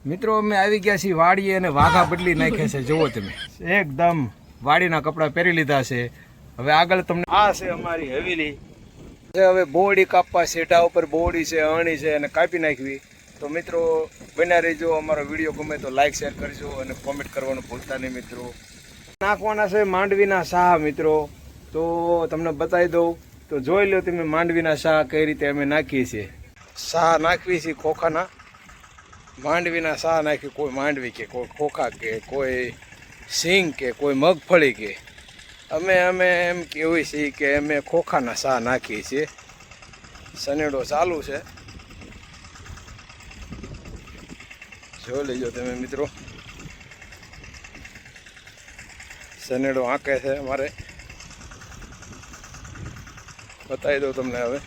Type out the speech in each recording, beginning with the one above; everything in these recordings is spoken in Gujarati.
મિત્રો અમે આવી ગયા છીએ વાડીએ અને વાઘા બદલી નાખ્યા છે. જુઓ તમે, એકદમ વાડીના કપડાં પહેરી લીધા છે. હવે આગળ તમને આ છે અમારી હવેલી. હવે બોરડી કાપવા, શેઢા ઉપર બોરડી છે, અણી છે અને કાપી નાખવી. તો મિત્રો બન્યા રહેજો. અમારો વિડીયો ગમે તો લાઈક શેર કરજો અને કોમેન્ટ કરવાનું ભૂલતા નહીં. મિત્રો નાખવાના છે માંડવીના શાહ. મિત્રો તો તમને બતાવી દઉં, તો જોઈ લો તમે માંડવીના શાહ કઈ રીતે અમે નાખીએ છીએ. શાહ નાખવી છે ખોખાના, માંડવીના શાહ નાખી. કોઈ માંડવી કે કોઈ ખોખા કે કોઈ સિંગ કે કોઈ મગફળી કે અમે એમ કહેવી છીએ કે અમે ખોખાના શાહ નાખીએ છીએ. સનેડો ચાલુ છે, જોઈ લેજો તમે મિત્રો. સનેડો આંકે છે અમારે, બતાવી દઉં તમને. હવે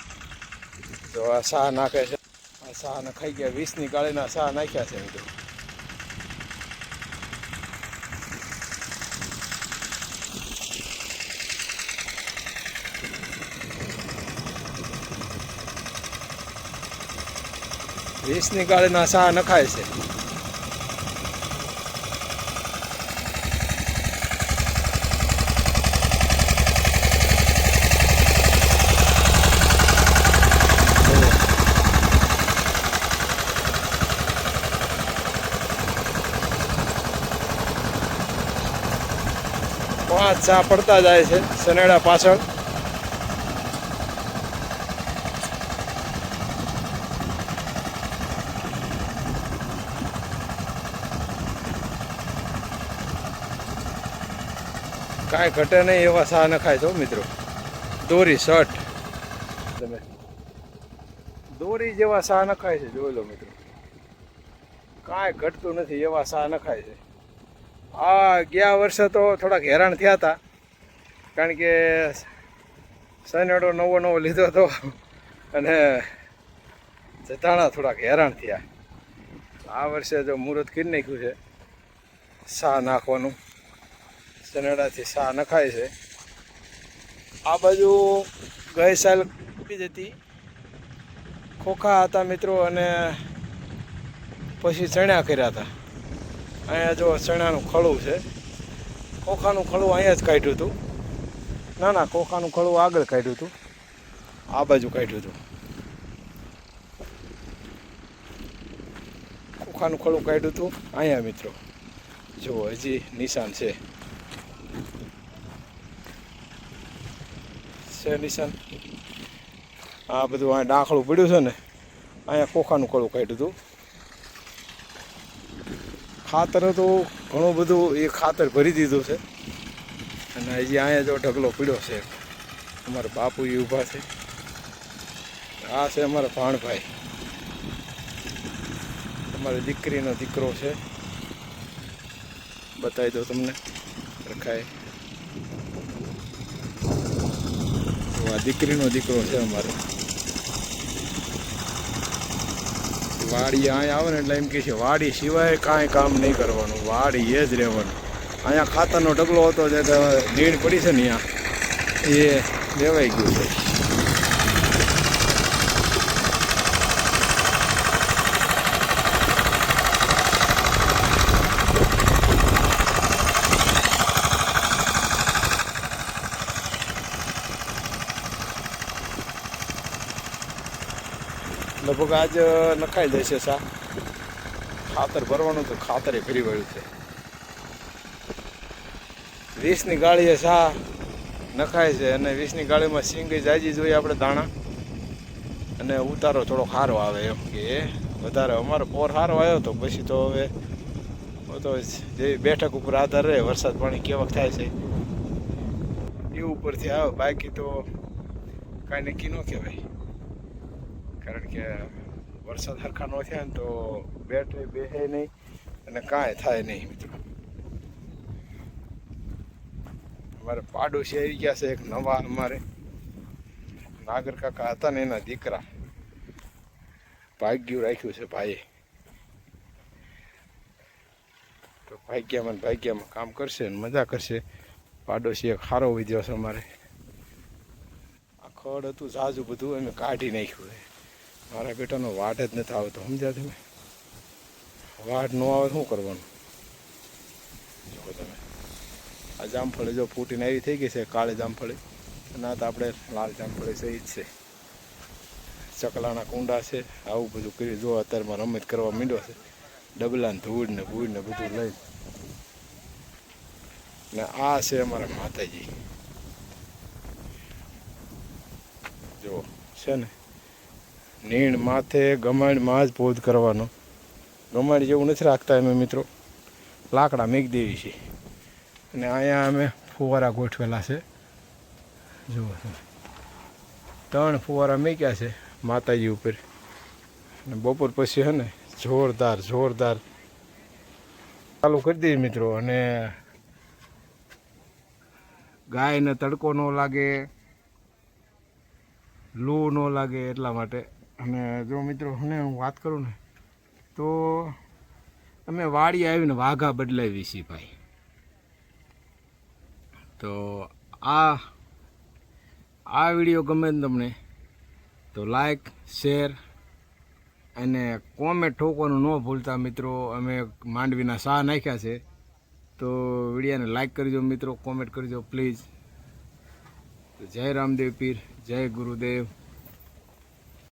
જો આ શાહ નાખે છે, આ શાહ નખાઈ ગયા. 20ની ગાળીના શાહ નાખ્યા છે મિત્રો. વીસની ગાળીના શાહ નખાય છે. પાંચ શાહ પડતા જાય છે સનેડા પાછળ. કાંઈ ઘટે નહીં એવા શાહ નખાય તો મિત્રો. દોરી શર્ટ તમે દોરી જેવા શાહ નખાય છે, જોઈ લો મિત્રો. કાંઈ ઘટતું નથી એવા શાહ નખાય છે. આ ગયા વર્ષે તો થોડાક હેરાન થયા હતા, કારણ કે સનેડો નવો લીધો હતો અને જતાણા થોડાક હેરાન થયા. આ વર્ષે જો મુહૂર્ત કરી નાખ્યું છે શાહ નાખવાનું. સનેડાથી શાહ નખાય છે. આ બાજુ ગઈ સાલ હતી, ખોખા હતા મિત્રો, અને પછી ચણ્યા કર્યા હતા. અહીંયા જો ચણાનું ખળું છે. ખોખાનું ખળું અહીંયા જ કાઢ્યું હતું. ના, ખોખાનું ખળું આગળ કાઢ્યું હતું, આ બાજુ કાઢ્યું હતું. ખોખાનું ખળું કાઢ્યું હતું અહીંયા મિત્રો. જુઓ હજી નિશાન છે નિશાન. આ બધું અહીંયા ડાંખળું પડ્યું છે ને, અહીંયા ખોખાનું ખળું કાઢ્યું હતું. ખાતર હતું ઘણું બધું, એ ખાતર ભરી દીધું છે. અને હજી અહીંયા જો ઢગલો પીડ્યો છે. અમારા બાપુ એ ઊભા છે. આ છે અમારા ભાણભાઈ, અમારી દીકરીનો દીકરો છે. બતાવી દો તમને રખાય. આ દીકરીનો દીકરો છે અમારે. વાડી અહીંયા આવે ને એટલે એમ કહે છે વાડી સિવાય કાંઈ કામ નહીં કરવાનું, વાડી એ જ રહેવાનું. અહીંયા ખાતરનો ઢગલો હતો જે નીડ પડી છે ને, અહીંયા એ લેવાઈ ગયું છે. લગભગ આજ નખાઈ જશે શાહ. ખાતર ભરવાનું તો ખાતરે ફરી વળ્યું છે. 20ની ગાળીએ શાહ નખાય છે. અને 20ની ગાળીમાં સિંગી જાજી જોઈએ આપણે દાણા, અને ઉતારો થોડો સારો આવે. એમ કે વધારે અમારો પોર સારો આવ્યો તો પછી તો હવે તો જે બેઠક ઉપર આધાર રહે, વરસાદ પાણી કેવક થાય છે એ ઉપરથી આવે. બાકી તો કાંઈ નક્કી ન કહેવાય, કારણ કે વરસાદ સરખા ન થયા ને તો બેટરી બેસે નહીં અને કાંઈ થાય નહીં મિત્રો. અમારે પાડોશી આવી ગયા છે એક નવા. અમારે નાગર કાકા હતા ને એના દીકરા. ભાગ્યું રાખ્યું છે ભાઈએ, તો ભાગ્યમાં કામ કરશે ને મજા કરશે. પાડોશી એક સારો વિદ્યો છે અમારે. આ ખડ હતું ઝાઝું બધું અમે કાઢી નાખ્યું છે. મારા બેટાનો વાટ જ નથી આવતો, સમજ્યા તમે? વાટ ન આવે શું કરવાનું? જો તમે આ જામફળી જો ફૂટીને આવી થઈ ગઈ છે, કાળી જામફળી. અને આ તો આપણે લાલ જામફળી સહિત છે. ચકલાના કુંડા છે, આવું બધું કરી જો અત્યારમાં રમત કરવા માંડ્યો છે. ડબલા ને ધૂળ ને બધું લઈ. ને આ છે અમારા માતાજી. જો છે ને નીણ માથે ગમાણમાં જ પોધ કરવાનો. ગમાણ જેવું નથી રાખતા અમે મિત્રો, લાકડા મેક દેવી છે. અને અહીંયા અમે ફુવારા ગોઠવેલા છે. જુઓ 3 ફુવારા મૂક્યા છે માતાજી ઉપર. અને બપોર પછી છે ને જોરદાર ચાલુ કરી દઈએ મિત્રો. અને ગાયને તડકો ન લાગે, લૂ ન લાગે એટલા માટે. અને જો મિત્રો હું વાત કરું ને તો અમે વાડી આવીને વાઘા બદલાવી છીએ ભાઈ. તો આ વિડીયો ગમે ને તમને તો લાઈક, શેર અને કોમેન્ટ ઠોકવાનું ન ભૂલતા મિત્રો. અમે માંડવીના શાહ નાખ્યા છે, તો વિડીયોને લાઈક કરજો મિત્રો, કોમેન્ટ કરજો પ્લીઝ. જય રામદેવ પીર, જય ગુરુદેવ.